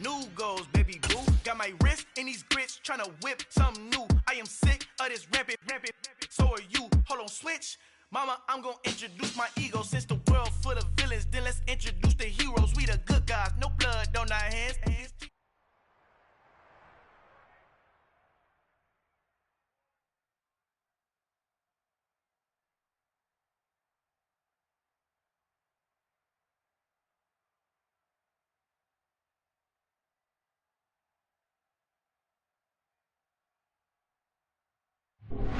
New goals, baby boo. Got my wrist in these grits, tryna whip something new. I am sick of this rampant. So are you. Hold on, switch. Mama, I'm gonna introduce my ego. Since the world full of villains, then let's introduce the heroes. We the good guys, no blood on our hands.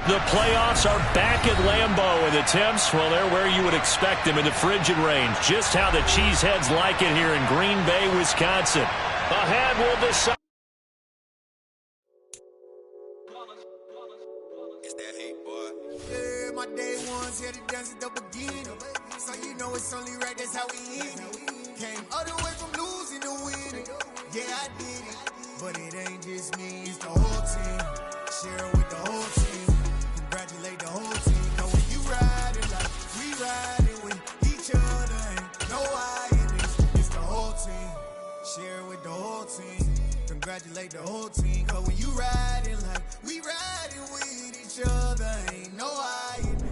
The playoffs are back at Lambeau, and the temps, well, they're where you would expect them in the frigid range. Just how the Cheeseheads like it here in Green Bay, Wisconsin. Ahead will decide. It's that hate, boy. Yeah, my day ones here to dance at the beginning. So you know it's only right, that's how we end it. Came all the way from losing to winning. Yeah, I did it. But it ain't just me, it's the whole team. Share it with the whole team. Congratulate the whole team. Know when you riding like we riding with each other. Ain't no I in this. It's the whole team. Share it with the whole team. Congratulate the whole team. Cause when you riding like we riding with each other. Ain't no I in this.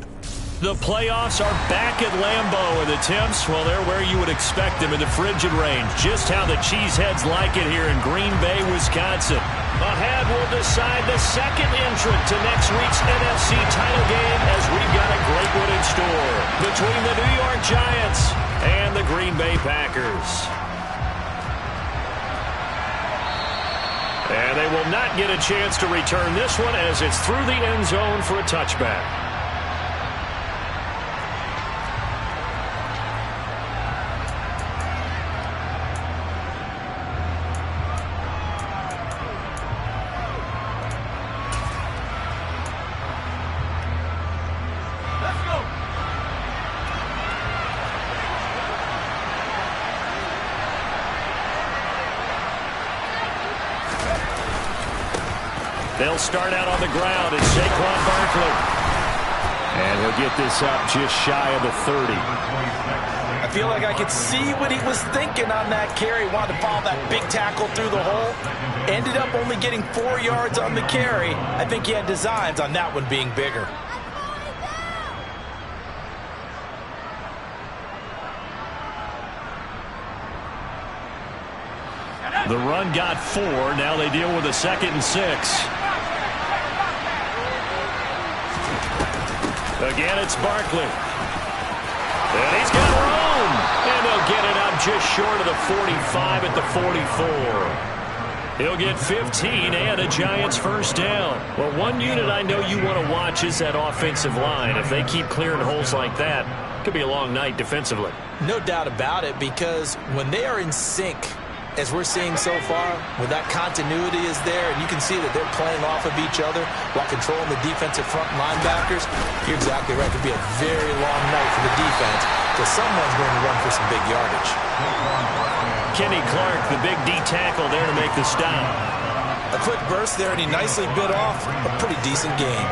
The playoffs are back at Lambeau, and the temps, well, they're where you would expect them in the frigid range. Just how the Cheeseheads like it here in Green Bay, Wisconsin. Ahead will decide the second entrant to next week's NFC title game, as we've got a great one in store between the New York Giants and the Green Bay Packers. And they will not get a chance to return this one, as it's through the end zone for a touchback. They'll start out on the ground. It's Saquon Barkley. And he'll get this up just shy of the 30. I feel like I could see what he was thinking on that carry. Wanted to follow that big tackle through the hole. Ended up only getting 4 yards on the carry. I think he had designs on that one being bigger. The run got 4. Now they deal with a 2nd and 6. Again, it's Barkley. And he's got room. And they'll get it up just short of the 45 at the 44. He'll get 15 and a Giants first down. Well, one unit I know you want to watch is that offensive line. If they keep clearing holes like that, it could be a long night defensively. No doubt about it, because when they are in sync, as we're seeing so far, when that continuity is there, and you can see that they're playing off of each other while controlling the defensive front linebackers, you're exactly right. It could be a very long night for the defense, because someone's going to run for some big yardage. Kenny Clark, the big D tackle there to make the stop. A quick burst there, and he nicely bit off a pretty decent gain.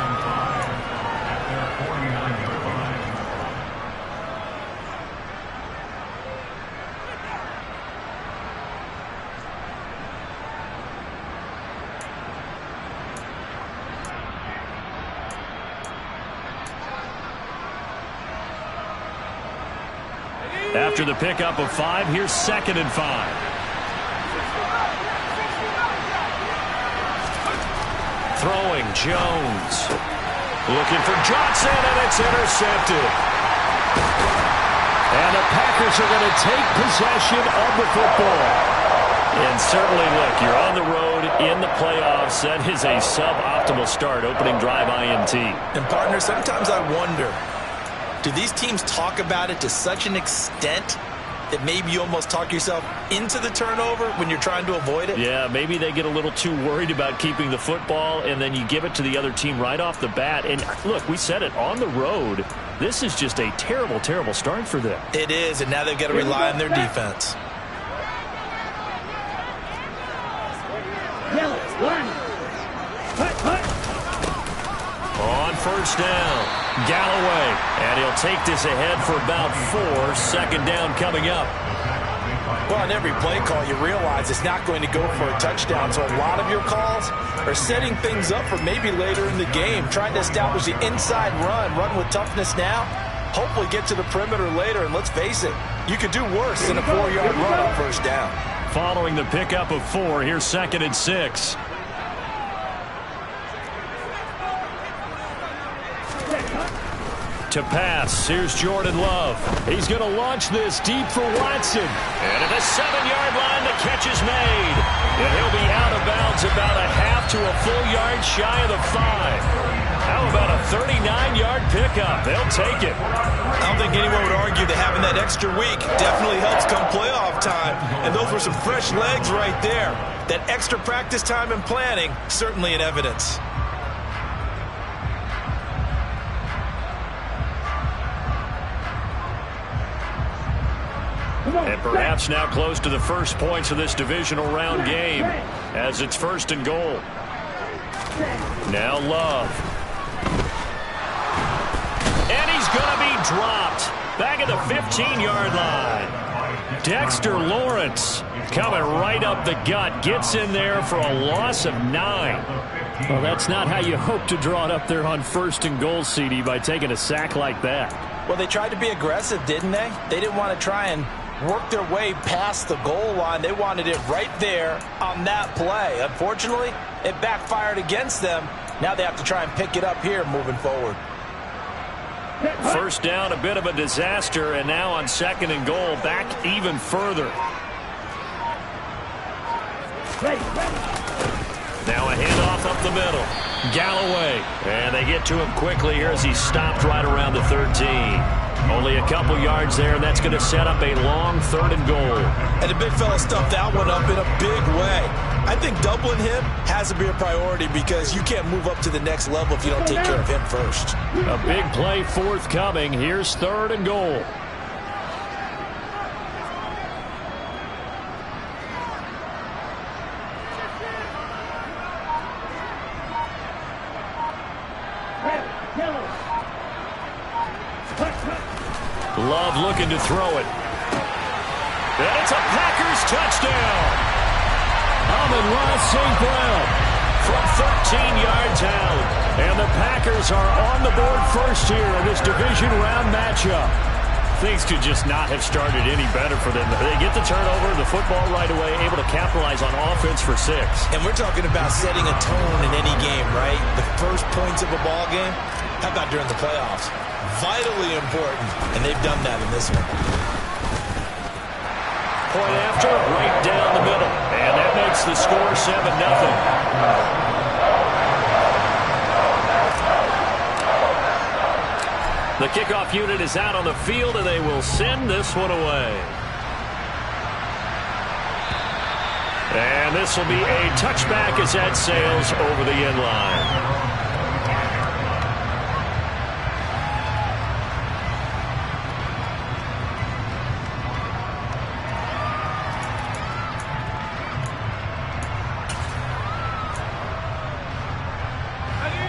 After the pickup of 5, here's 2nd and 5. Throwing, Jones. Looking for Johnson, and it's intercepted. And the Packers are going to take possession of the football. And certainly, look, you're on the road in the playoffs. That is a suboptimal start, opening drive INT. And, partner, sometimes I wonder, do these teams talk about it to such an extent that maybe you almost talk yourself into the turnover when you're trying to avoid it? Yeah, maybe they get a little too worried about keeping the football, and then you give it to the other team right off the bat. And look, we said it, on the road, this is just a terrible, terrible start for them. It is, and now they've got to rely on their defense. On first down. Galloway, and he'll take this ahead for about 4. Second down coming up. Well, on every play call, you realize it's not going to go for a touchdown. So a lot of your calls are setting things up for maybe later in the game, trying to establish the inside run with toughness now, hopefully get to the perimeter later. And let's face it, you could do worse than a 4-yard run on first down. Following the pickup of 4, here's 2nd and 6. To pass, here's Jordan Love. He's going to launch this deep for Watson. And at the 7-yard line, the catch is made. And he'll be out of bounds about a half to a full yard shy of the 5. How about a 39-yard pickup? They'll take it. I don't think anyone would argue that having that extra week definitely helps come playoff time. And those were some fresh legs right there. That extra practice time and planning, certainly in evidence. And perhaps now close to the first points of this divisional round game as it's 1st and goal. Now Love. And he's going to be dropped back at the 15-yard line. Dexter Lawrence coming right up the gut. Gets in there for a loss of 9. Well, that's not how you hope to draw it up there on 1st and goal, CD, by taking a sack like that. Well, they tried to be aggressive, didn't they? They didn't want to try and work their way past the goal line. They wanted it right there on that play. Unfortunately, it backfired against them. Now they have to try and pick it up here moving forward. First down, a bit of a disaster, and now on 2nd and goal, back even further. Now a handoff up the middle. Galloway, and they get to him quickly here as he's stopped right around the 13. Only a couple yards there, and that's going to set up a long 3rd and goal. And the big fella stuffed that one up in a big way. I think doubling him has to be a priority because you can't move up to the next level if you don't take care of him first. A big play forthcoming. Here's 3rd and goal. Love looking to throw it. And it's a Packers touchdown. Amon-Ra St. Brown from 13 yards out. And the Packers are on the board first here in this division round matchup. Things could just not have started any better for them. They get the turnover, the football right away, able to capitalize on offense for 6. And we're talking about setting a tone in any game, right? The first points of a ball game. How about during the playoffs? Vitally important, and they've done that in this one. Point after, right down the middle. And that makes the score 7-0. The kickoff unit is out on the field, and they will send this one away. And this will be a touchback as that sails over the end line.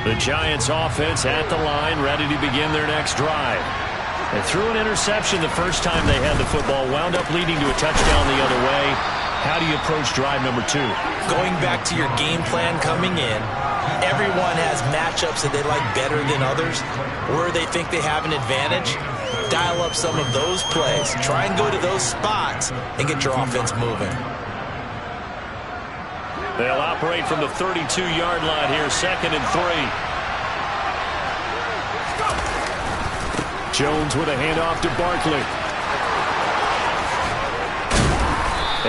The Giants offense at the line, ready to begin their next drive. They threw an interception the first time they had the football, wound up leading to a touchdown the other way. How do you approach drive number 2? Going back to your game plan coming in, everyone has matchups that they like better than others, where they think they have an advantage. Dial up some of those plays. Try and go to those spots and get your offense moving. They'll operate from the 32-yard line here, 2nd and 3. Jones with a handoff to Barkley.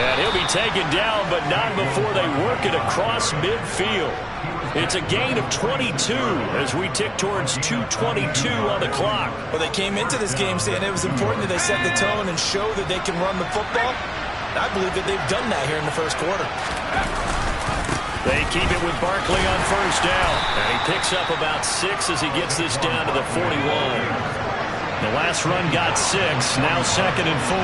And he'll be taken down, but not before they work it across midfield. It's a gain of 22 as we tick towards 2:22 on the clock. Well, they came into this game saying it was important that they set the tone and show that they can run the football. I believe that they've done that here in the first quarter. They keep it with Barkley on first down. And he picks up about 6 as he gets this down to the 41. The last run got 6. Now 2nd and 4.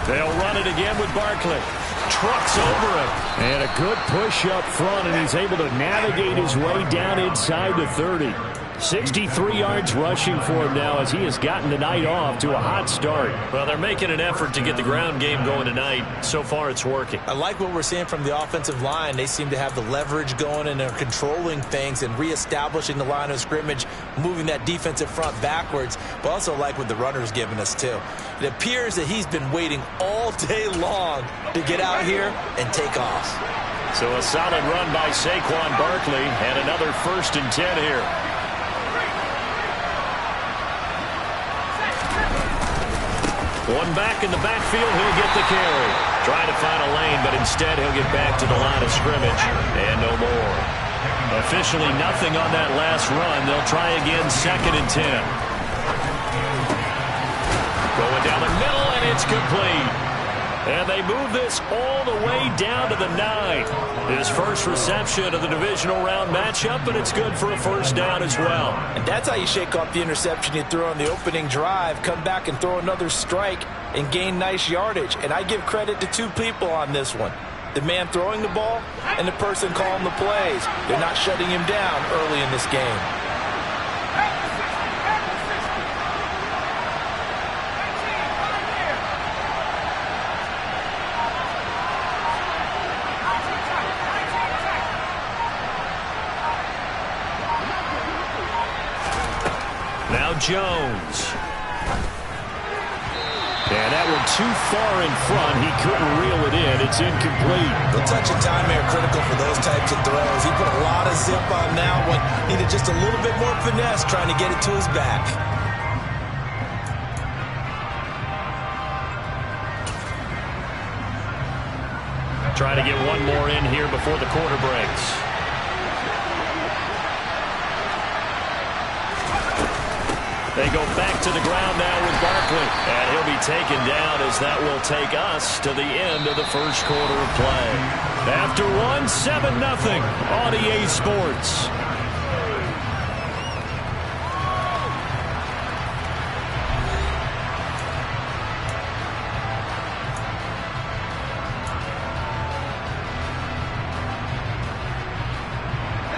They'll run it again with Barkley. Trucks over him. And a good push up front, and he's able to navigate his way down inside the 30. 63 yards rushing for him now as he has gotten the night off to a hot start. Well, they're making an effort to get the ground game going tonight. So far, it's working. I like what we're seeing from the offensive line. They seem to have the leverage going, and they're controlling things and reestablishing the line of scrimmage, moving that defensive front backwards. But also like what the runner's giving us, too. It appears that he's been waiting all day long to get out here and take off. So a solid run by Saquon Barkley, and another 1st and 10 here. One back in the backfield, he'll get the carry. Trying to find a lane, but instead he'll get back to the line of scrimmage. And no more. Officially nothing on that last run. They'll try again 2nd and 10. Going down the middle, and it's complete. And they move this all the way down to the 9. His first reception of the divisional round matchup, but it's good for a 1st down as well. And that's how you shake off the interception you threw on the opening drive, come back and throw another strike and gain nice yardage. And I give credit to 2 people on this one. The man throwing the ball and the person calling the plays. They're not shutting him down early in this game. Jones. And that one too far in front. He couldn't reel it in. It's incomplete. The touch and time are critical for those types of throws. He put a lot of zip on that one. Needed just a little bit more finesse trying to get it to his back. Trying to get one more in here before the quarter breaks. They go back to the ground now with Barkley. And he'll be taken down as that will take us to the end of the 1st quarter of play. After one, 7-0 on EA Sports.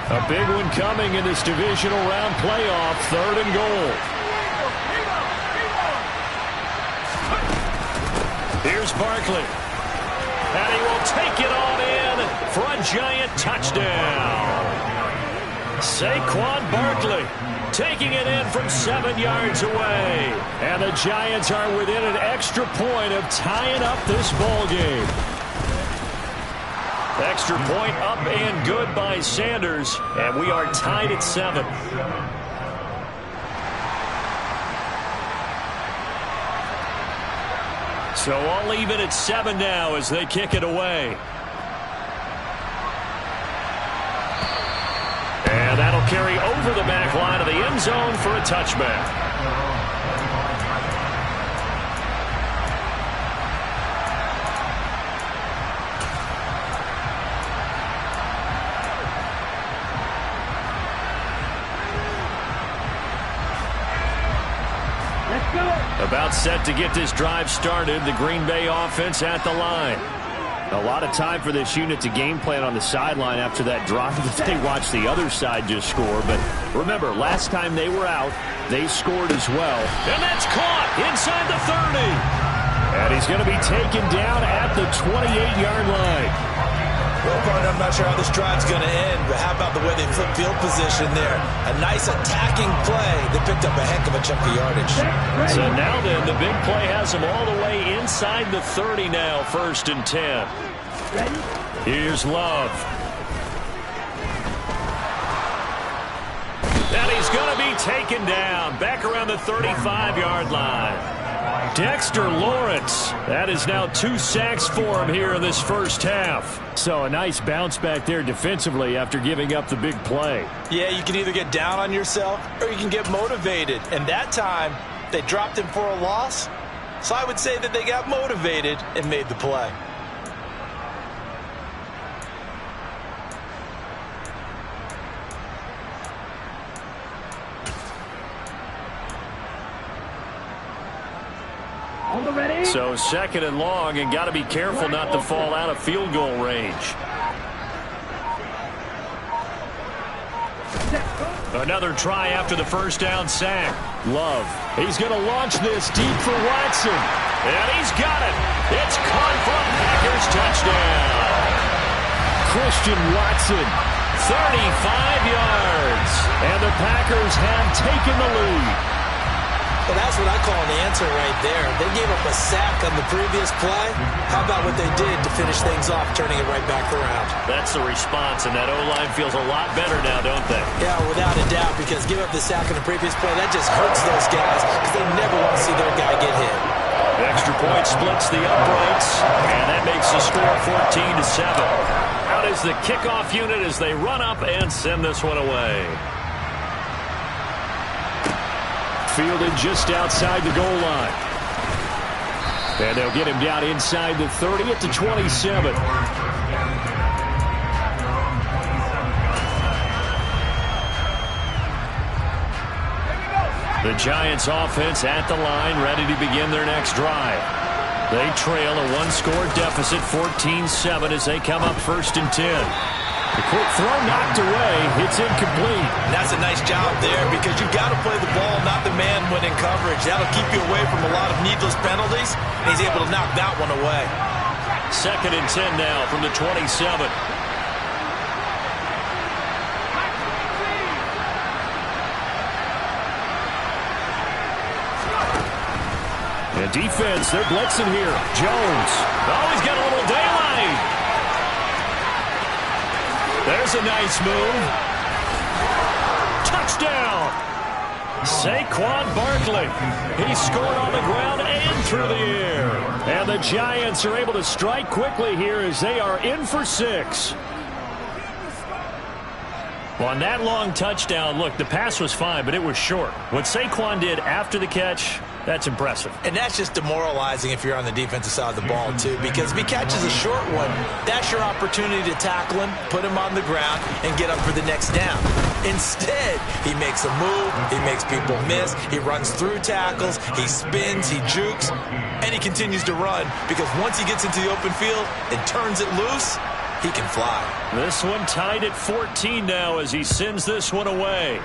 A big one coming in this divisional round playoff. 3rd and goal. Here's Barkley. And he will take it on in for a giant touchdown. Saquon Barkley taking it in from 7 yards away. And the Giants are within an extra point of tying up this ball game. Extra point up and good by Sanders. And we are tied at 7. So all even at 7 now as they kick it away. And that'll carry over the back line of the end zone for a touchback. About set to get this drive started. The Green Bay offense at the line. A lot of time for this unit to game plan on the sideline after that drive that they watched the other side just score. But remember, last time they were out, they scored as well. And that's caught inside the 30. And he's going to be taken down at the 28-yard line. Well, partner, I'm not sure how this drive's going to end, but how about the way they flip field position there? A nice attacking play that picked up a heck of a chunk of yardage. So now then, the big play has them all the way inside the 30 now, 1st and 10. Here's Love. And he's going to be taken down back around the 35-yard line. Dexter Lawrence. That is now 2 sacks for him here in this 1st half. So a nice bounce back there defensively after giving up the big play. Yeah, you can either get down on yourself or you can get motivated. And that time, they dropped him for a loss. So I would say that they got motivated and made the play. So second and long, and got to be careful not to fall out of field goal range. Another try after the first down sack. Love. He's going to launch this deep for Watson. And he's got it. It's caught for a Packers touchdown. Christian Watson, 35 yards. And the Packers have taken the lead. Well, that's what I call an answer right there. They gave up a sack on the previous play. How about what they did to finish things off, turning it right back around? That's the response, and that O-line feels a lot better now, don't they? Yeah, without a doubt, because give up the sack on the previous play, that just hurts those guys because they never want to see their guy get hit. The extra point splits the uprights, and that makes the score 14-7. Out is the kickoff unit as they run up and send this one away. Fielded just outside the goal line. And they'll get him down inside the 30 at the 27. The Giants offense at the line, ready to begin their next drive. They trail a one-score deficit, 14-7, as they come up 1st and 10. The quick throw knocked away. It's incomplete. And that's a nice job there because you've got to play the ball, not the man when in coverage. That'll keep you away from a lot of needless penalties, and he's able to knock that one away. 2nd and 10 now from the 27. The defense, they're blitzing here. Jones. Oh, he's got a little daylight. There's a nice move. Touchdown. Saquon Barkley. He scored on the ground and through the air. And the Giants are able to strike quickly here as they are in for 6. On that long touchdown, look, the pass was fine, but it was short. What Saquon did after the catch, that's impressive. And that's just demoralizing if you're on the defensive side of the ball, too, because if he catches a short one, that's your opportunity to tackle him, put him on the ground, and get up for the next down. Instead, he makes a move, he makes people miss, he runs through tackles, he spins, he jukes, and he continues to run because once he gets into the open field and turns it loose, he can fly. This one tied at 14 now as he sends this one away.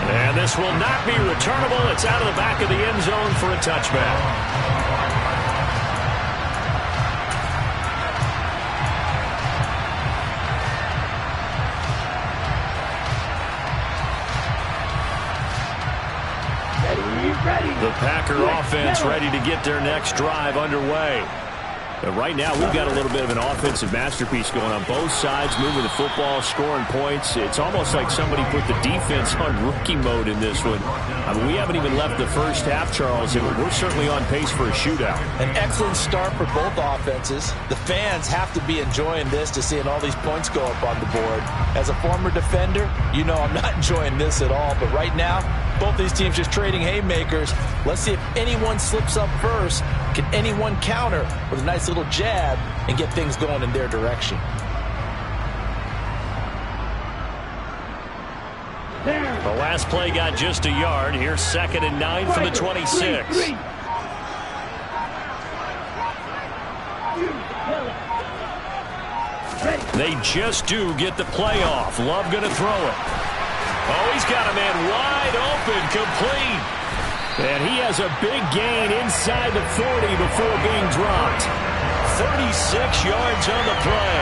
And this will not be returnable. It's out of the back of the end zone for a touchback. The Packer offense ready to get their next drive underway. But right now, we've got a little bit of an offensive masterpiece going on both sides, moving the football, scoring points. It's almost like somebody put the defense on rookie mode in this one. I mean, we haven't even left the first half, Charles, and we're certainly on pace for a shootout. An excellent start for both offenses. The fans have to be enjoying this to seeing all these points go up on the board. As a former defender, you know I'm not enjoying this at all. But right now, both these teams just trading haymakers. Let's see if anyone slips up first. Can anyone counter with a nice little jab and get things going in their direction? The last play got just a yard. Here's 2nd and 9 from the 26. They just do get the play off. Love going to throw it. Oh, he's got a man wide open, complete. And he has a big gain inside the 40 before being dropped. 36 yards on the play.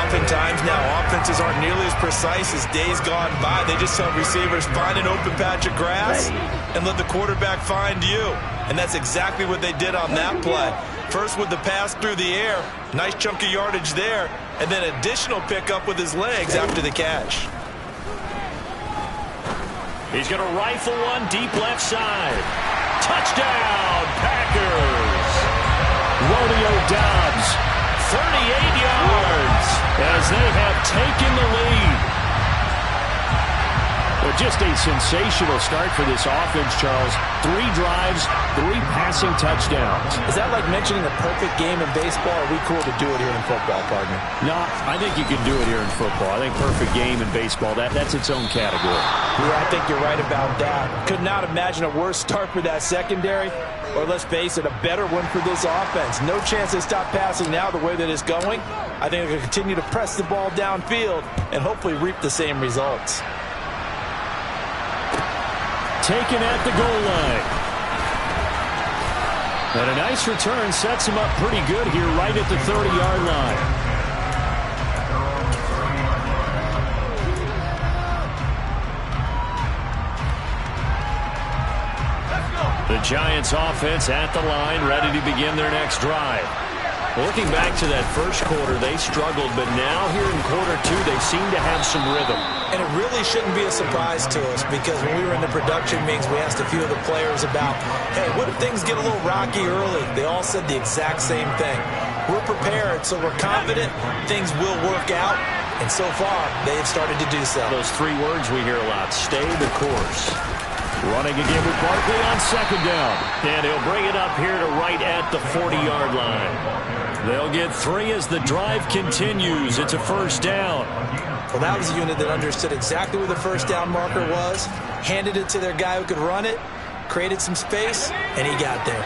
Oftentimes now, offenses aren't nearly as precise as days gone by. They just tell receivers, find an open patch of grass and let the quarterback find you. And that's exactly what they did on that play. First with the pass through the air, nice chunk of yardage there, and then additional pickup with his legs after the catch. He's going to rifle one deep left side. Touchdown, Packers. Romeo Doubs, 38 yards as they have taken the lead. The Just a sensational start for this offense, Charles. 3 drives, 3 passing touchdowns. Is that like mentioning a perfect game in baseball? Or are we cool to do it here in football, partner? No, I think you can do it here in football. I think perfect game in baseball, that's its own category. Yeah, I think you're right about that. Could not imagine a worse start for that secondary, or let's face it, a better one for this offense. No chance to stop passing now the way that it's going. I think they'll continue to press the ball downfield and hopefully reap the same results. Taken at the goal line. And a nice return sets him up pretty good here right at the 30-yard line. The Giants offense at the line, ready to begin their next drive. Looking back to that first quarter, they struggled, but now here in quarter 2, they seem to have some rhythm. And it really shouldn't be a surprise to us, because when we were in the production meetings, we asked a few of the players about, hey, what if things get a little rocky early? They all said the exact same thing. We're prepared, so we're confident things will work out. And so far, they have started to do so. Those 3 words we hear a lot: stay the course. Running again with Barkley on second down. And he'll bring it up here to right at the 40-yard line. They'll get 3 as the drive continues. It's a first down. Well, that was a unit that understood exactly where the first down marker was, handed it to their guy who could run it, created some space, and he got there.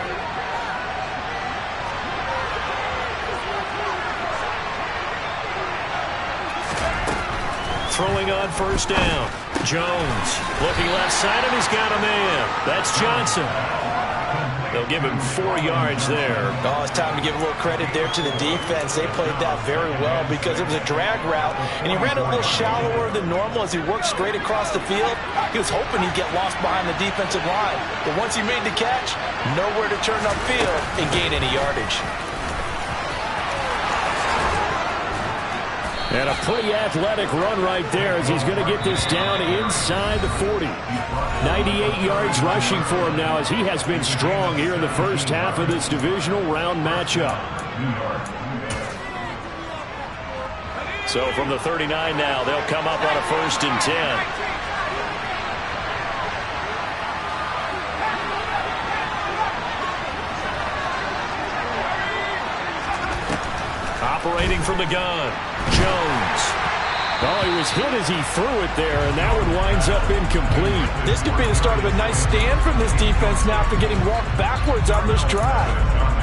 Throwing on first down. Jones looking left side, and he's got a man. That's Johnson. They'll give him 4 yards there. Oh, it's time to give a little credit there to the defense. They played that very well because it was a drag route, and he ran a little shallower than normal as he worked straight across the field. He was hoping he'd get lost behind the defensive line, but once he made the catch, nowhere to turn upfield and gain any yardage. And a pretty athletic run right there as he's going to get this down inside the 40. 98 yards rushing for him now as he has been strong here in the first half of this divisional round matchup. So from the 39 now, they'll come up on a 1st and 10. Operating from the gun, Jones. Oh, he was hit as he threw it there, and that one winds up incomplete. This could be the start of a nice stand from this defense now after getting walked backwards on this drive.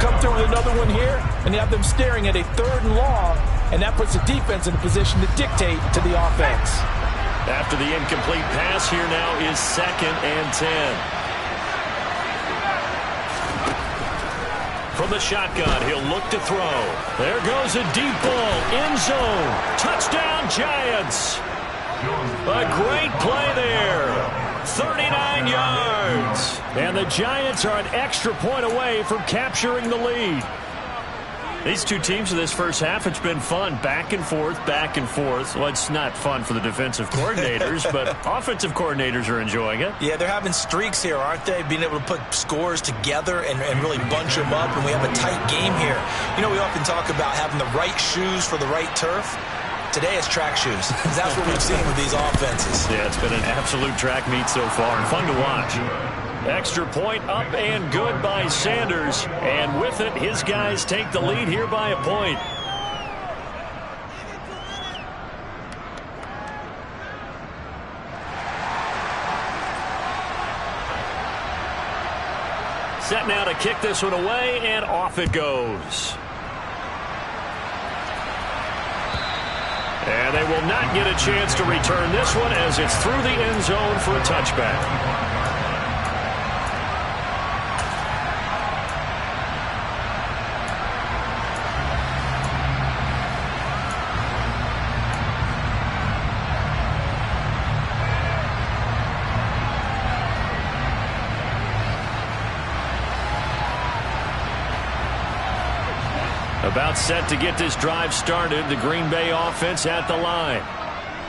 Come through with another one here, and you have them staring at a 3rd and long, and that puts the defense in a position to dictate to the offense. After the incomplete pass, here now is 2nd and 10. From the shotgun, he'll look to throw. There goes a deep ball, end zone. Touchdown, Giants. A great play there. 39 yards. And the Giants are an extra point away from capturing the lead. These 2 teams in this first half, it's been fun. Back and forth, back and forth. Well, it's not fun for the defensive coordinators, but offensive coordinators are enjoying it. Yeah, they're having streaks here, aren't they? Being able to put scores together and really bunch them up, and we have a tight game here. You know, we often talk about having the right shoes for the right turf. Today it's track shoes, because that's what we've seen with these offenses. Yeah, it's been an absolute track meet so far, and fun to watch. Extra point up and good by Sanders. And with it, his guys take the lead here by a point. Set now to kick this one away, and off it goes. And they will not get a chance to return this one as it's through the end zone for a touchback. About set to get this drive started. The Green Bay offense at the line.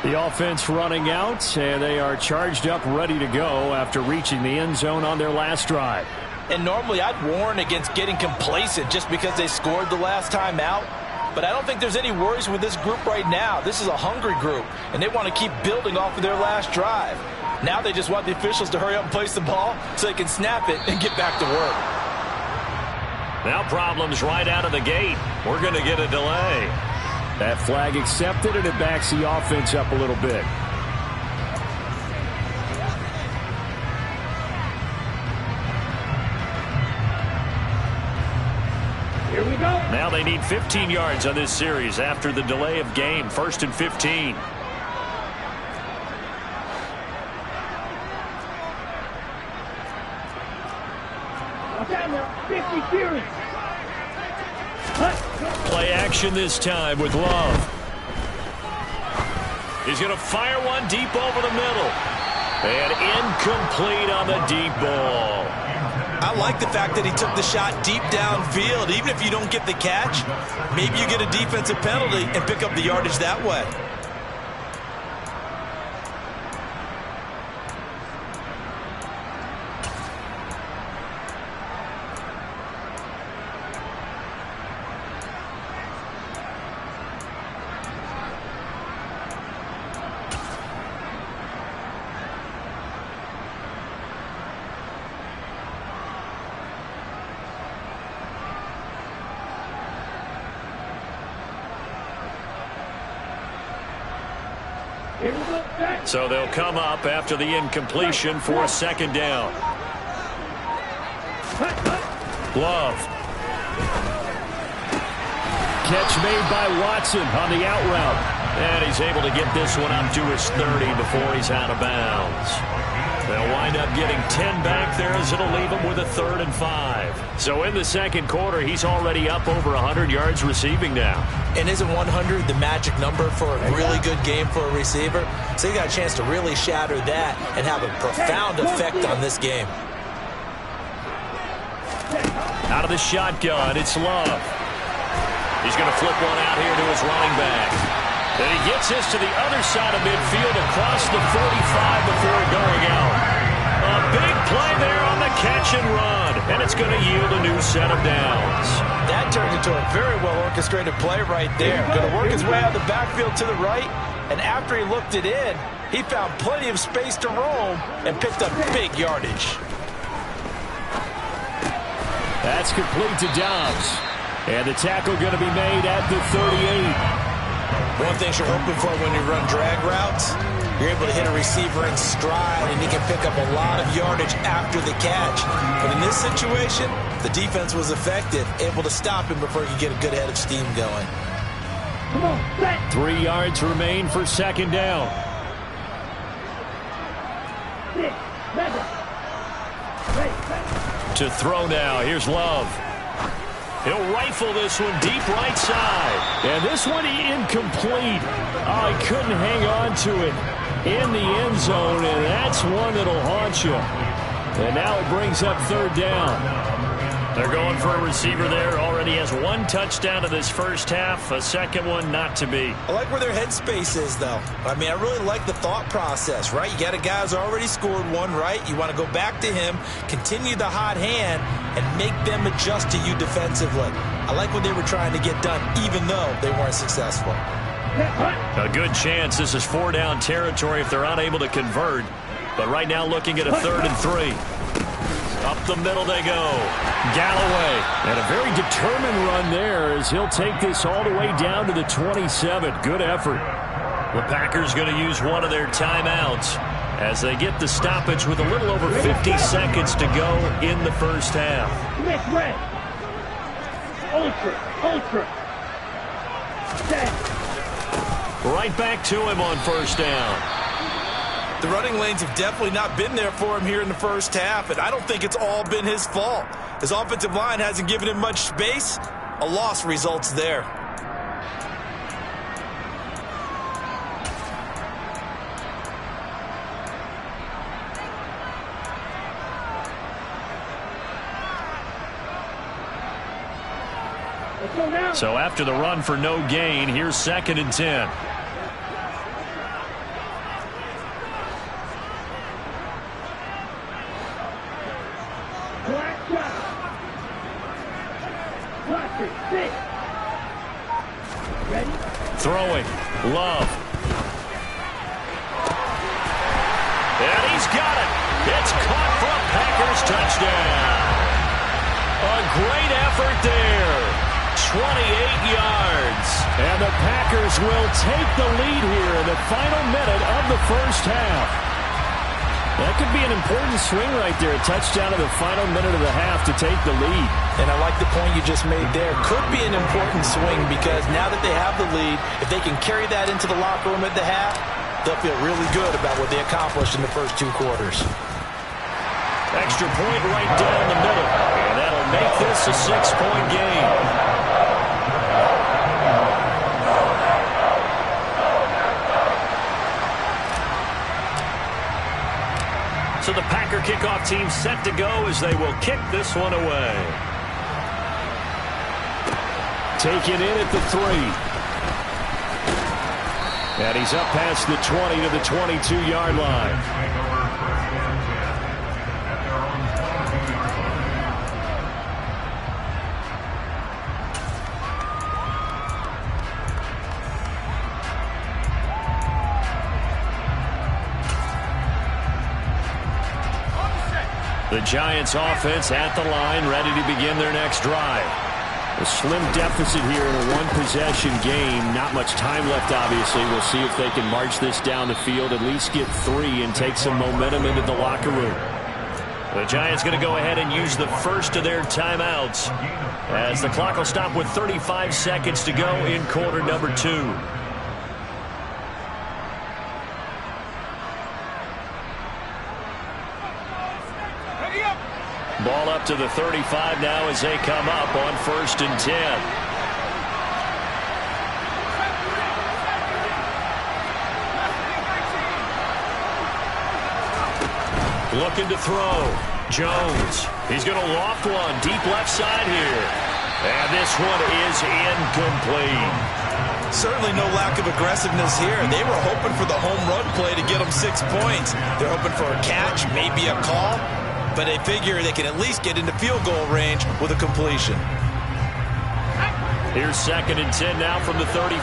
The offense running out, and they are charged up, ready to go after reaching the end zone on their last drive. And normally I'd warn against getting complacent just because they scored the last time out. But I don't think there's any worries with this group right now. This is a hungry group, and they want to keep building off of their last drive. Now they just want the officials to hurry up and place the ball so they can snap it and get back to work. Now problems right out of the gate. We're going to get a delay. That flag accepted, and it backs the offense up a little bit. Here we go. Now they need 15 yards on this series after the delay of game. 1st and 15. Play action this time with Love. He's going to fire one deep over the middle. And incomplete on the deep ball. I like the fact that he took the shot deep downfield. Even if you don't get the catch, maybe you get a defensive penalty and pick up the yardage that way. So they'll come up after the incompletion for 2nd down. Love. Catch made by Watson on the out route. And he's able to get this one up to his 30 before he's out of bounds. They'll wind up getting 10 back there as it'll leave him with a 3rd and 5. So in the 2nd quarter, he's already up over 100 yards receiving now. And isn't 100 the magic number for a really good game for a receiver? So you got a chance to really shatter that and have a profound effect on this game. Out of the shotgun, it's Love. He's going to flip one out here to his running back. Then he gets this to the other side of midfield across the 45 before going out. A big play there on the catch and run, and it's going to yield a new set of downs. That turned into a very well-orchestrated play right there. Going to work his way out of the backfield to the right, and after he looked it in, he found plenty of space to roam and picked up big yardage. That's complete to Dobbs. And the tackle going to be made at the 38. One thing you're hoping for when you run drag routes, you're able to hit a receiver in stride, and he can pick up a lot of yardage after the catch. But in this situation, the defense was effective, able to stop him before he could get a good head of steam going. 3 yards remain for 2nd down. To throw now, here's Love. He'll rifle this one deep right side. And this one incomplete. Oh, he couldn't hang on to it in the end zone, and that's one that'll haunt you. And now it brings up 3rd down. They're going for a receiver there. Already has 1 touchdown in this first half. A 2nd one not to be. I like where their headspace is, though. I mean, I really like the thought process, right? You got a guy who's already scored 1, right? You want to go back to him, continue the hot hand, and make them adjust to you defensively. I like what they were trying to get done, even though they weren't successful. A good chance this is 4-down territory if they're unable to convert. But right now looking at a 3rd and 3. Up the middle they go. Galloway. And a very determined run there as he'll take this all the way down to the 27. Good effort. The Packers going to use one of their timeouts as they get the stoppage with a little over 50 seconds to go in the first half. Ultra. Right back to him on 1st down. The running lanes have definitely not been there for him here in the first half, and I don't think it's all been his fault. His offensive line hasn't given him much space. A loss results there. So after the run for no gain, here's 2nd and 10. Throwing. Love. And he's It's caught for a Packers touchdown. A great effort there. 28 yards. And the Packers will take the lead here in the final minute of the first half. That could be an important swing right there. A touchdown in the final minute of the half to take the lead. And I like the point you just made there. Could be an important swing because now that they have the lead, if they can carry that into the locker room at the half, they'll feel really good about what they accomplished in the first 2 quarters. Extra point right down the middle. And that'll make this a 6-point game. So the Packer kickoff team set to go as they will kick this one away. Taken in at the 3. And he's up past the 20 to the 22-yard line. The Giants offense at the line, ready to begin their next drive. A slim deficit here in a one-possession game. Not much time left, obviously. We'll see if they can march this down the field, at least get 3 and take some momentum into the locker room. The Giants going to go ahead and use the first of their timeouts as the clock will stop with 35 seconds to go in quarter number 2. Ball up to the 35 now as they come up on 1st and 10. Looking to throw. Jones. He's going to loft one deep left side here. And this one is incomplete. Certainly no lack of aggressiveness here. They were hoping for the home run play to get them 6 points. They're hoping for a catch, maybe a call. But they figure they can at least get into field goal range with a completion. Here's 2nd and 10 now from the 35.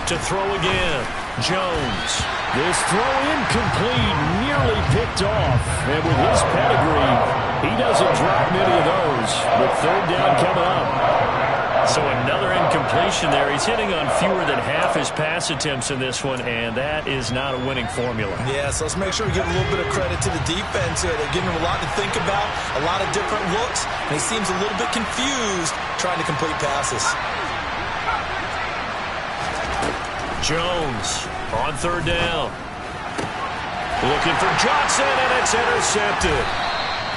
To throw again. Jones. This throw incomplete, nearly picked off. And with his pedigree, he doesn't drop many of those. But 3rd down coming up. So another incompletion there. He's hitting on fewer than half his pass attempts in this one, and that is not a winning formula. Yeah, so let's make sure we give a little bit of credit to the defense here. They're giving him a lot to think about, a lot of different looks, and he seems a little bit confused trying to complete passes. Jones on 3rd down. Looking for Johnson, and it's intercepted.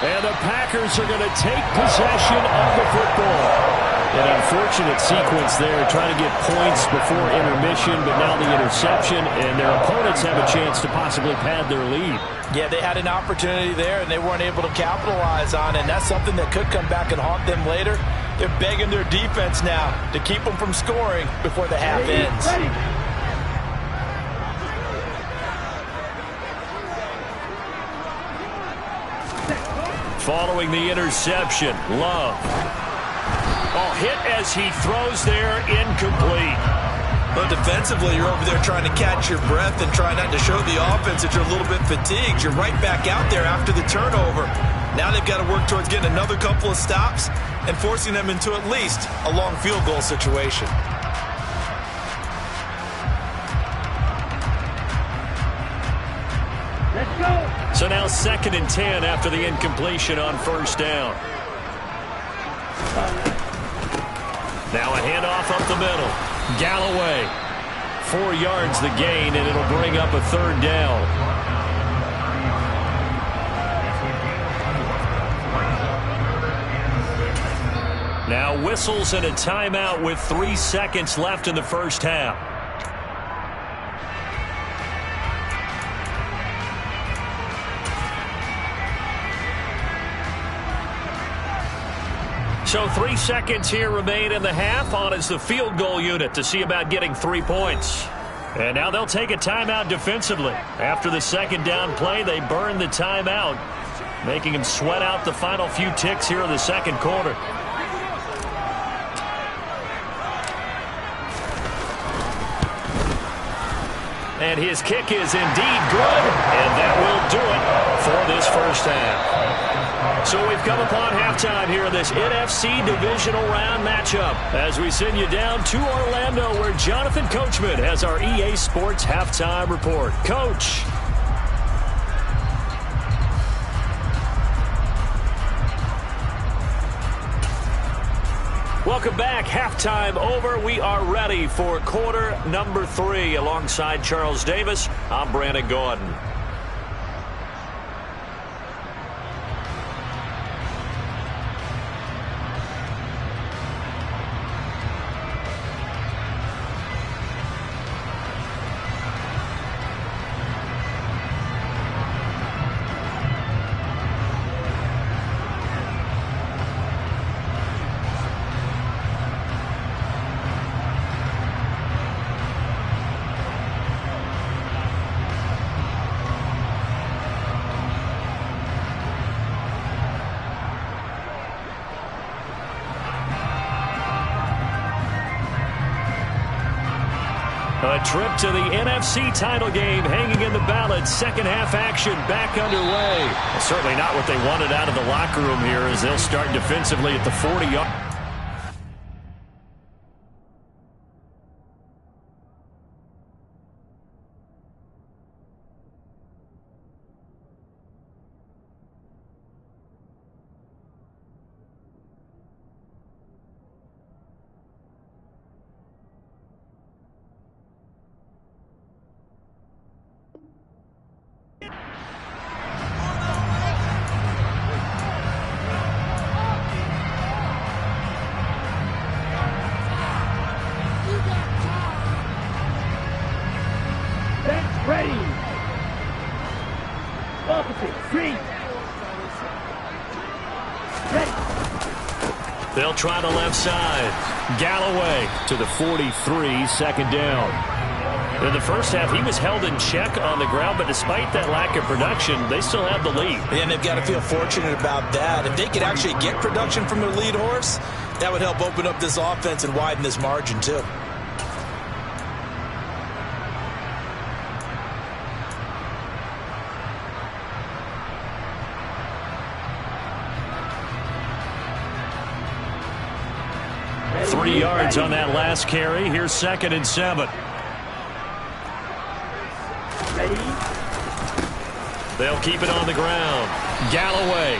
And the Packers are going to take possession of the football. An unfortunate sequence there, trying to get points before intermission, but now the interception, and their opponents have a chance to possibly pad their lead. Yeah, they had an opportunity there, and they weren't able to capitalize on it, and that's something that could come back and haunt them later. They're begging their defense now to keep them from scoring before the half ends. Following the interception, Love. Oh, hit as he throws there, incomplete. Well, defensively, you're over there trying to catch your breath and try not to show the offense that you're a little bit fatigued. You're right back out there after the turnover. Now they've got to work towards getting another couple of stops and forcing them into at least a long field goal situation. Let's go. So now 2nd and 10 after the incompletion on 1st down. Now a handoff up the middle. Galloway. 4 yards the gain, and it'll bring up a 3rd down. Now whistles and a timeout with 3 seconds left in the first half. So 3 seconds here remain in the half. On is the field goal unit to see about getting 3 points. And now they'll take a timeout defensively. After the 2nd down play, they burn the timeout, making them sweat out the final few ticks here in the 2nd quarter. And his kick is indeed good, and that will do it for this first half. So we've come upon halftime here in this NFC Divisional Round matchup as we send you down to Orlando where Jonathan Coachman has our EA Sports Halftime Report. Coach. Welcome back. Halftime over. We are ready for quarter number 3. Alongside Charles Davis, I'm Brandon Gordon. A trip to the NFC title game hanging in the balance. Second half action back underway. Well, certainly not what they wanted out of the locker room here as they'll start defensively at the 40-yard. Ready. Opposite. Green. Ready. They'll try the left side. Galloway to the 43, second down. In the first half, he was held in check on the ground, but despite that lack of production, they still have the lead. And they've got to feel fortunate about that. If they could actually get production from their lead horse, that would help open up this offense and widen this margin too. Three yards on that last carry. Here's 2nd and 7. Ready. They'll keep it on the ground. Galloway.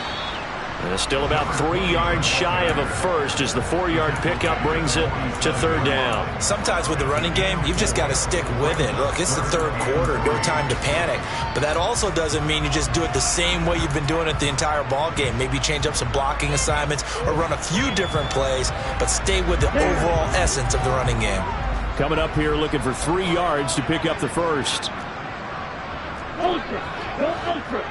And it's still about 3 yards shy of a first as the 4-yard pickup brings it to 3rd down. Sometimes with the running game, you've just got to stick with it. Look, it's the 3rd quarter, no time to panic. But that also doesn't mean you just do it the same way you've been doing it the entire ball game. Maybe change up some blocking assignments or run a few different plays, but stay with the overall essence of the running game. Coming up here looking for 3 yards to pick up the first. Ultra. Go ultra.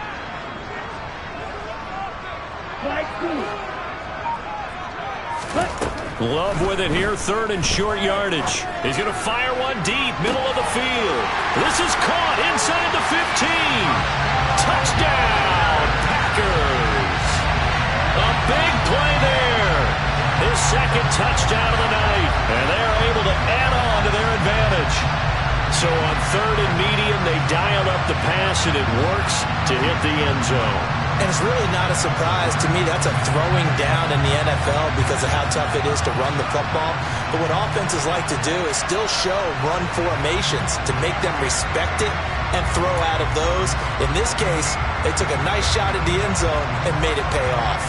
Love with it here, 3rd and short yardage. He's going to fire one deep, middle of the field. This is caught inside the 15. Touchdown, Packers. A big play there. His 2nd touchdown of the night. And they're able to add on to their advantage. So on 3rd and medium, they dial up the pass, and it works to hit the end zone. And it's really not a surprise to me. That's a throwing down in the NFL because of how tough it is to run the football. But what offenses like to do is still show run formations to make them respect it and throw out of those. In this case, they took a nice shot at the end zone and made it pay off.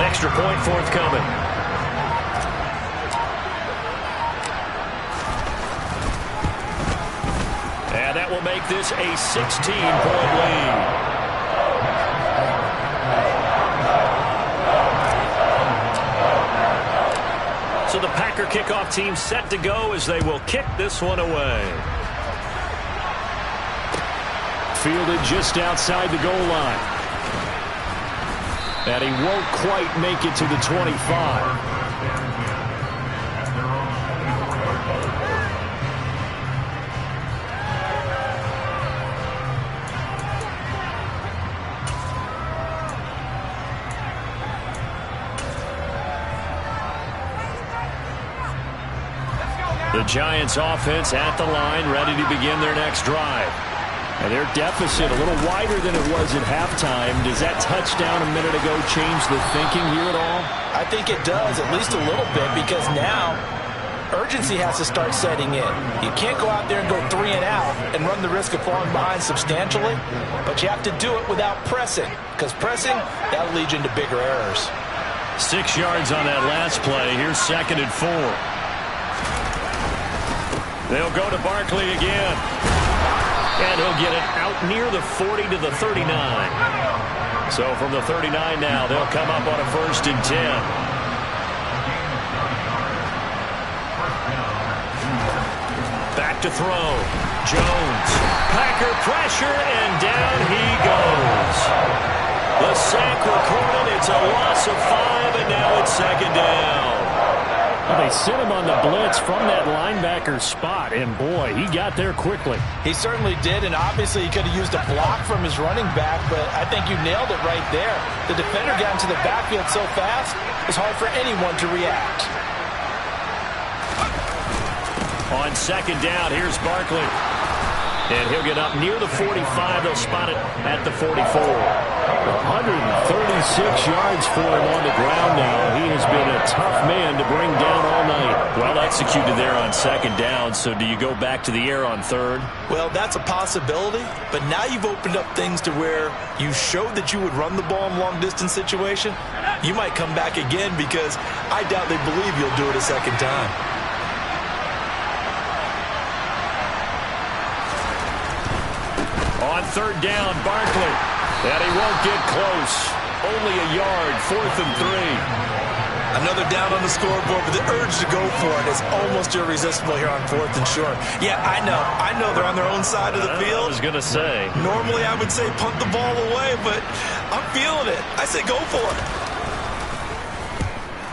Extra point forthcoming. And that will make this a 16-point lead. So the Packer kickoff team set to go as they will kick this one away. Fielded just outside the goal line. And he won't quite make it to the 25. The Giants offense at the line, ready to begin their next drive. And their deficit a little wider than it was at halftime. Does that touchdown a minute ago change the thinking here at all? I think it does, at least a little bit, because now urgency has to start setting in. You can't go out there and go 3 and out and run the risk of falling behind substantially, but you have to do it without pressing, because pressing, that'll lead you into bigger errors. 6 yards on that last play. Here's 2nd and 4. They'll go to Barkley again. And he'll get it out near the 40 to the 39. So from the 39 now, they'll come up on a 1st and 10. Back to throw. Jones. Packer pressure, and down he goes. The sack recorded. It's a loss of 5, and now it's 2nd down. Well, they sent him on the blitz from that linebacker spot, and boy, he got there quickly. He certainly did, and obviously he could have used a block from his running back, but I think you nailed it right there. The defender got into the backfield so fast, it's hard for anyone to react. On 2nd down, here's Barkley. And he'll get up near the 45. They'll spot it at the 44. 136 yards for him on the ground now. He has been a tough man to bring down all night. Well executed there on 2nd down. So do you go back to the air on 3rd? Well, that's a possibility, but now you've opened up things to where you showed that you would run the ball in long-distance situation. You might come back again because I doubt they believe you'll do it a 2nd time. On 3rd down, Barkley. And he won't get close. Only a yard, 4th and 3. Another down on the scoreboard, but the urge to go for it is almost irresistible here on 4th and short. Yeah, I know they're on their own side of the field. I was going to say. Normally I would say punt the ball away, but I'm feeling it. I say go for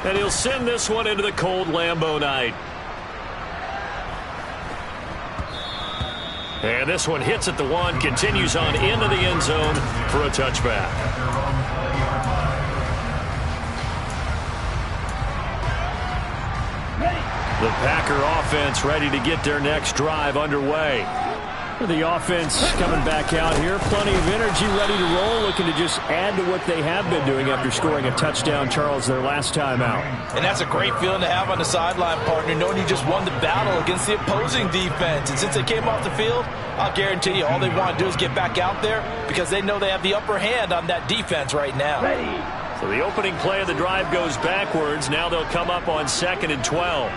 it. And he'll send this one into the cold Lambeau night. And this one hits at the 1, continues on into the end zone for a touchback. The Packer offense ready to get their next drive underway. The offense coming back out here. Plenty of energy, ready to roll, looking to just add to what they have been doing after scoring a touchdown, Charles, their last time out. And that's a great feeling to have on the sideline, partner, knowing you just won the battle against the opposing defense. And since they came off the field, I'll guarantee you all they want to do is get back out there because they know they have the upper hand on that defense right now. So the opening play of the drive goes backwards. Now they'll come up on 2nd and 12.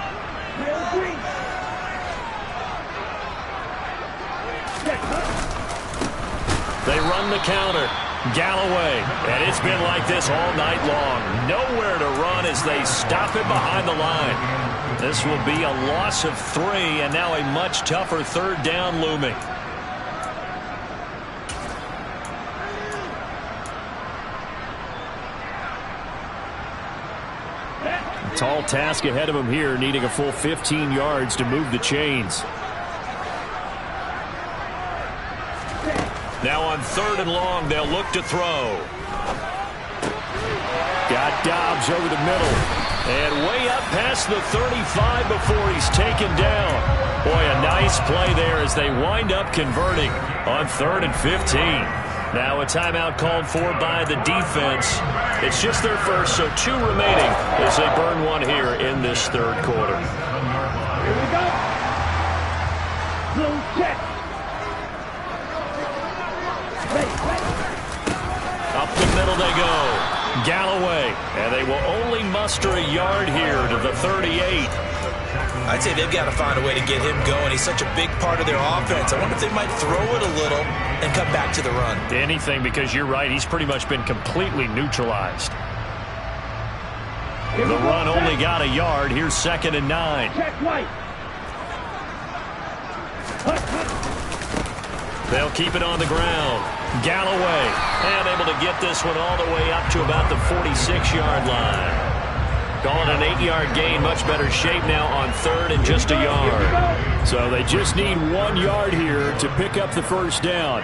They run the counter. Galloway. And it's been like this all night long. Nowhere to run as they stop it behind the line. This will be a loss of 3, and now a much tougher 3rd down looming. Tall task ahead of him here, needing a full 15 yards to move the chains. Now on 3rd and long, they'll look to throw. Got Dobbs over the middle. And way up past the 35 before he's taken down. Boy, a nice play there as they wind up converting on 3rd and 15. Now a timeout called for by the defense. It's just their first, so 2 remaining as they burn one here in this 3rd quarter. Here we go. Blue check. Up the middle they go. Galloway. And they will only muster a yard here to the 38. I'd say they've got to find a way to get him going. He's such a big part of their offense. I wonder if they might throw it a little and come back to the run. Anything, because you're right. He's pretty much been completely neutralized. The run only got a yard. Here's 2nd and 9. Check right. They'll keep it on the ground. Galloway, and able to get this one all the way up to about the 46-yard line. Call it an 8-yard gain. Much better shape now on 3rd and just a yard. So they just need 1 yard here to pick up the 1st down.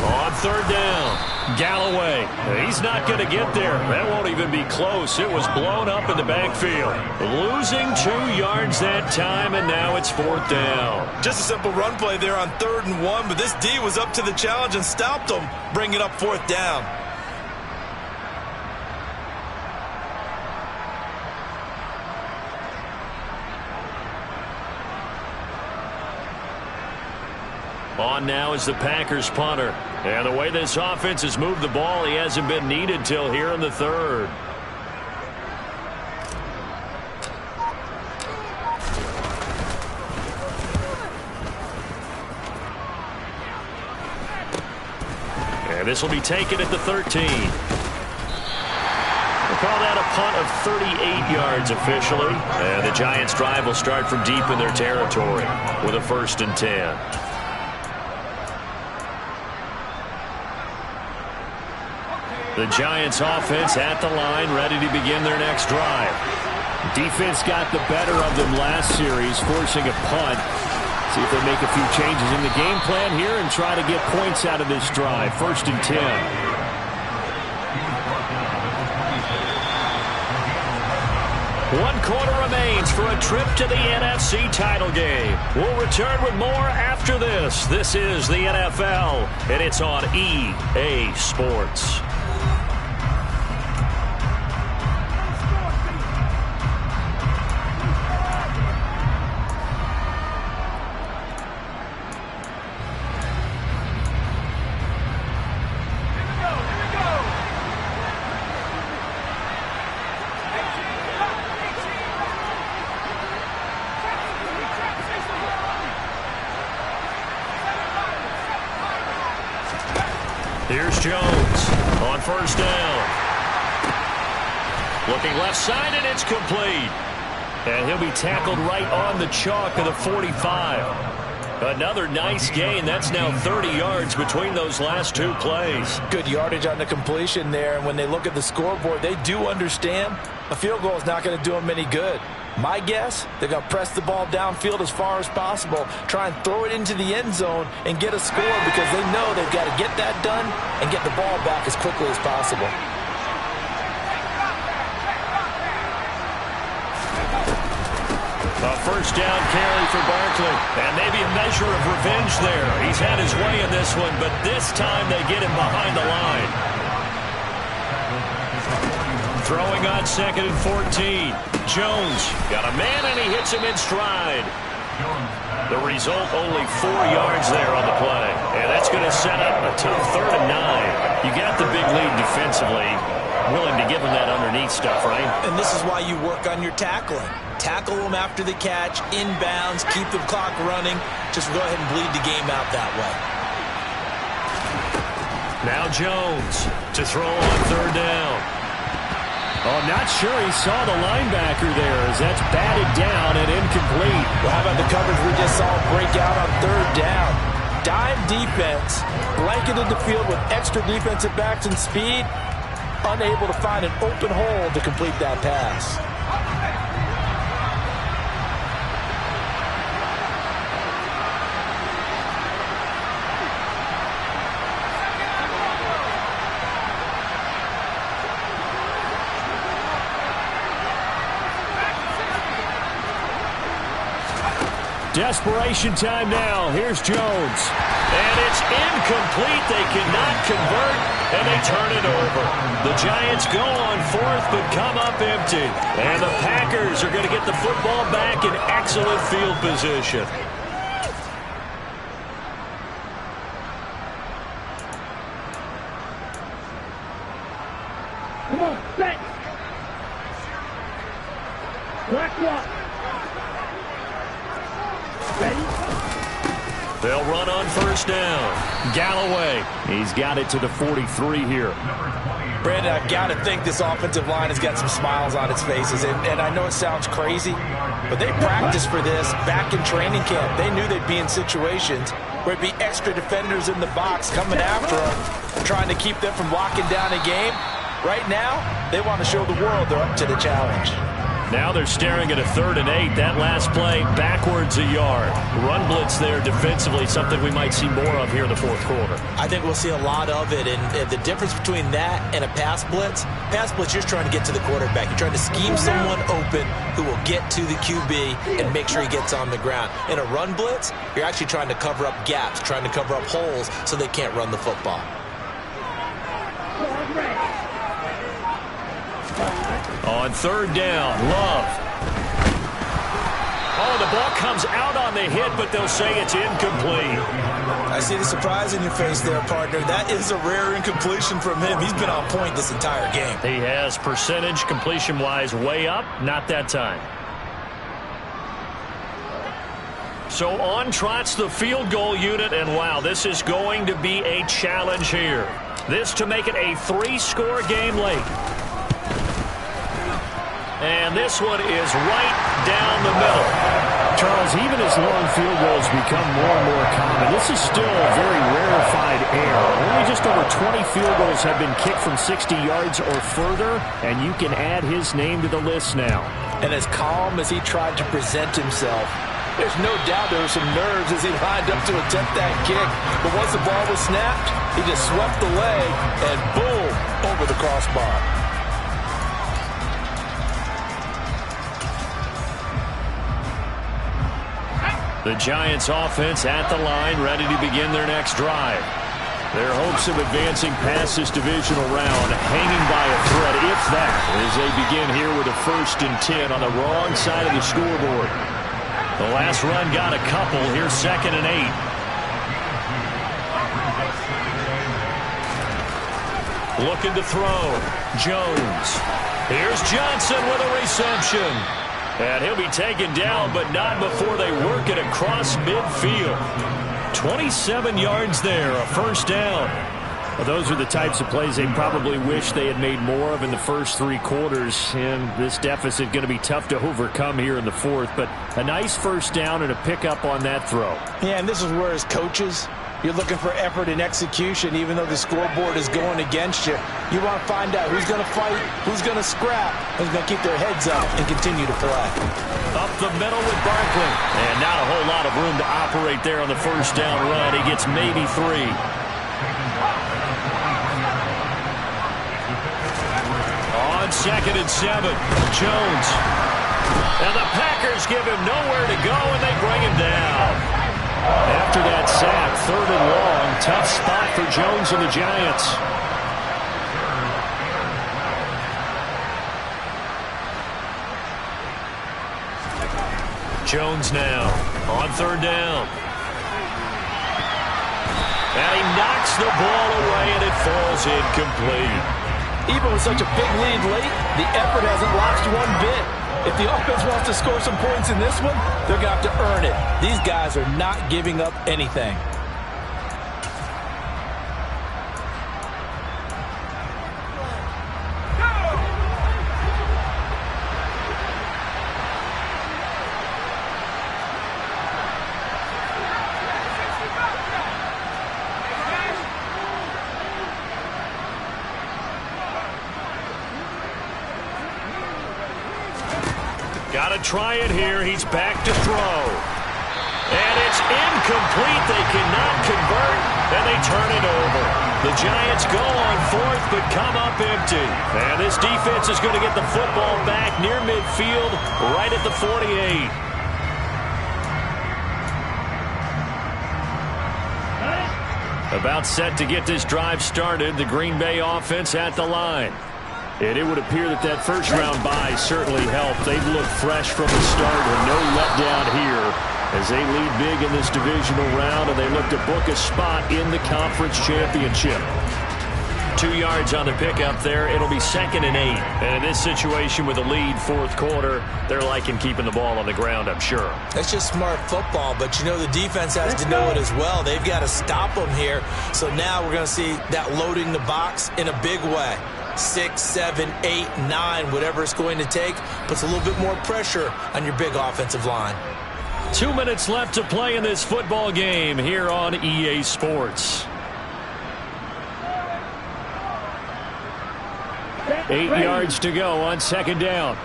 On 3rd down. Galloway, he's not going to get there. That won't even be close. It was blown up in the backfield. Losing 2 yards that time, and now it's 4th down. Just a simple run play there on 3rd and 1, but this D was up to the challenge and stopped them, bringing up 4th down. On now is the Packers punter. And the way this offense has moved the ball, he hasn't been needed till here in the 3rd. And this will be taken at the 13. We'll call that a punt of 38 yards officially. And the Giants' drive will start from deep in their territory with a 1st and 10. The Giants offense at the line, ready to begin their next drive. Defense got the better of them last series, forcing a punt. See if they make a few changes in the game plan here and try to get points out of this drive. 1st and 10. 1 quarter remains for a trip to the NFC title game. We'll return with more after this. This is the NFL, and it's on EA Sports. Here's Jones on 1st down. Looking left side, and it's complete. And he'll be tackled right on the chalk of the 45. Another nice gain. That's now 30 yards between those last 2 plays. Good yardage on the completion there. And when they look at the scoreboard, they do understand a field goal is not going to do them any good. My guess, they're going to press the ball downfield as far as possible, try and throw it into the end zone and get a score because they know they've got to get that done and get the ball back as quickly as possible. A 1st down carry for Barkley. And maybe a measure of revenge there. He's had his way in this one, but this time they get him behind the line. Throwing on 2nd and 14. Jones got a man, and he hits him in stride. The result, only 4 yards there on the play. And that's going to set up a tough 3rd and 9. You got the big lead defensively. Willing to give him that underneath stuff, right? And this is why you work on your tackling. Tackle them after the catch, inbounds, keep the clock running. Just go ahead and bleed the game out that way. Now Jones to throw on 3rd down. Oh, not sure he saw the linebacker there as that's batted down and incomplete. Well, how about the coverage we just saw break out on 3rd down? Dime defense, blanketed the field with extra defensive backs and speed, unable to find an open hole to complete that pass. Desperation time now. Here's Jones. And it's incomplete. They cannot convert, and they turn it over. The Giants go on 4th, but come up empty. And the Packers are going to get the football back in excellent field position. Come on, set. Black one. They'll run on 1st down. Galloway, he's got it to the 43 here. Brandon, I've got to think this offensive line has got some smiles on its faces. And I know it sounds crazy, but they practiced for this back in training camp. They knew they'd be in situations where it'd be extra defenders in the box coming after them, trying to keep them from locking down a game. Right now, they want to show the world they're up to the challenge. Now they're staring at a 3rd and 8. That last play, backwards a yard. Run blitz there defensively, something we might see more of here in the 4th quarter. I think we'll see a lot of it, and the difference between that and a pass blitz, you're just trying to get to the quarterback. You're trying to scheme someone open who will get to the QB and make sure he gets on the ground. In a run blitz, you're actually trying to cover up gaps, trying to cover up holes so they can't run the football. On 3rd down, Love. Oh, the ball comes out on the hit, but they'll say it's incomplete. I see the surprise in your face there, partner. That is a rare incompletion from him. He's been on point this entire game. He has percentage completion-wise way up, not that time. So on trots the field goal unit, and wow, this is going to be a challenge here. This to make it a 3-score game late. And this one is right down the middle. Charles, even as long field goals become more and more common, this is still a very rarefied air. Only just over 20 field goals have been kicked from 60 yards or further, and you can add his name to the list now. And as calm as he tried to present himself, there's no doubt there were some nerves as he lined up to attempt that kick. But once the ball was snapped, he just swept the leg and boom, over the crossbar. The Giants offense at the line, ready to begin their next drive. Their hopes of advancing past this divisional round hanging by a thread, if that, as they begin here with a 1st and 10 on the wrong side of the scoreboard. The last run got a couple. Here's 2nd and 8. Looking to throw. Jones. Here's Johnson with a reception. And he'll be taken down, but not before they work it across midfield. 27 yards there, a 1st down. Well, those are the types of plays they probably wish they had made more of in the first 3 quarters. And this deficit going to be tough to overcome here in the 4th. But a nice 1st down and a pickup on that throw. Yeah, and this is where as coaches, you're looking for effort and execution, even though the scoreboard is going against you. You want to find out who's going to fight, who's going to scrap, who's going to keep their heads up and continue to play. Up the middle with Barkley. And not a whole lot of room to operate there on the 1st down run. He gets maybe 3. On 2nd and 7, Jones. And the Packers give him nowhere to go, and they bring him down. After that sack, 3rd and long, tough spot for Jones and the Giants. Jones now on 3rd down. And he knocks the ball away, and it falls incomplete. Even with such a big lead late, the effort hasn't lost one bit. If the offense wants to score some points in this one, they're going to have to earn it. These guys are not giving up anything. Got to try it here. He's back to throw. And it's incomplete. They cannot convert, and they turn it over. The Giants go on 4th, but come up empty. And this defense is going to get the football back near midfield, right at the 48. About set to get this drive started. The Green Bay offense at the line. And it would appear that that 1st round bye certainly helped. They've looked fresh from the start and no letdown here as they lead big in this divisional round, and they look to book a spot in the conference championship. 2 yards on the pickup there. It'll be 2nd and 8. And in this situation with a lead 4th quarter, they're liking keeping the ball on the ground, I'm sure. That's just smart football, but you know the defense has to know it as well. They've got to stop them here. So now we're going to see that loading the box in a big way. 6, 7, 8, 9, whatever it's going to take, puts a little bit more pressure on your big offensive line. 2 minutes left to play in this football game here on EA Sports. 8 yards to go on 2nd down.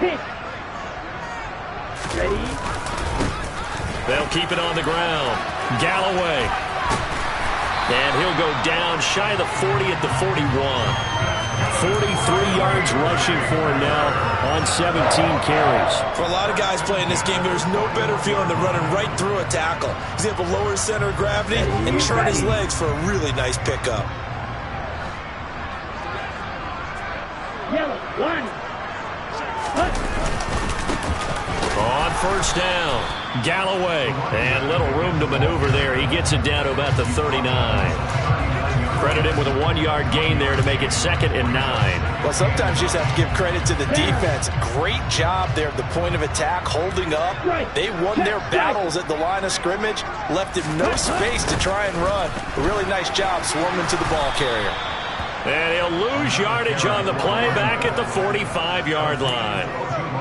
Pitch. Ready? They'll keep it on the ground. Galloway. And he'll go down shy of the 40 at the 41. 43 yards rushing for him now on 17 carries. For a lot of guys playing this game, there's no better feeling than running right through a tackle. He's able to lower his center of gravity and churn his legs for a really nice pickup. Yellow, one. On first down, Galloway. And little room to maneuver there. He gets it down to about the 39. Credit him with a 1-yard gain there to make it 2nd and 9. Well, sometimes you just have to give credit to the defense. Great job there at the point of attack, holding up. They won their battles at the line of scrimmage, left him no space to try and run. A really nice job swarming to the ball carrier. And he'll lose yardage on the play back at the 45-yard line.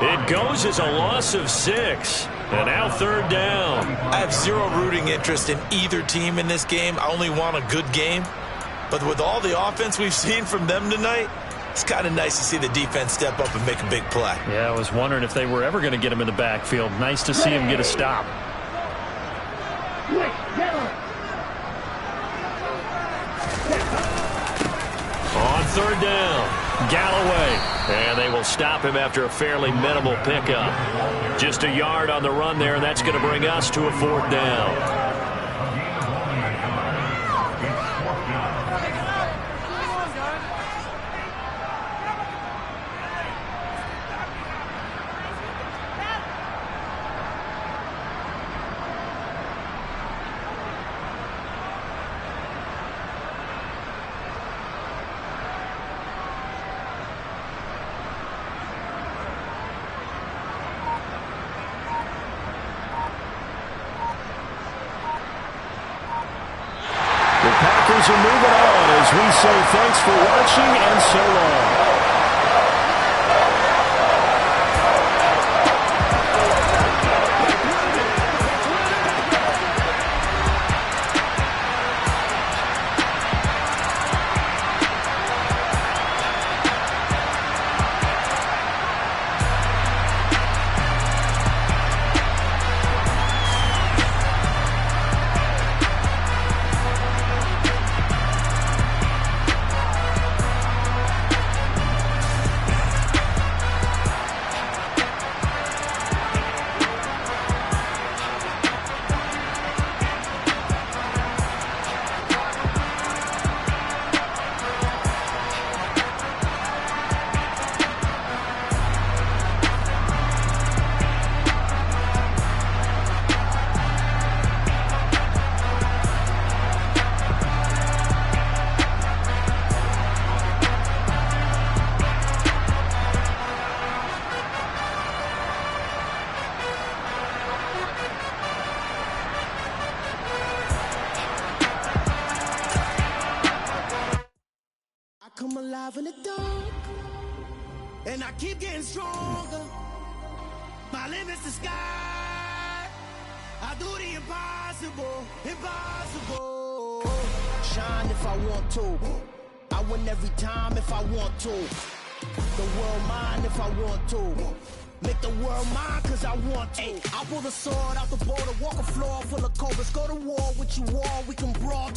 It goes as a loss of 6. And now 3rd down. I have zero rooting interest in either team in this game. I only want a good game. But with all the offense we've seen from them tonight, it's kind of nice to see the defense step up and make a big play. Yeah, I was wondering if they were ever going to get him in the backfield. Nice to see him get a stop. On 3rd down, Galloway. And they will stop him after a fairly minimal pickup. Just a yard on the run there, and that's going to bring us to a 4th down. Packers are moving on as we say thanks for watching and so long. Come alive in the dark, and I keep getting stronger. My limit's the sky. I do the impossible, impossible. Shine if I want to. I win every time if I want to. The world mine if I want to. Make the world mine cause I want to. I pull the sword out the border, walk a floor full of cobras. Go to war with you all, we can brawl.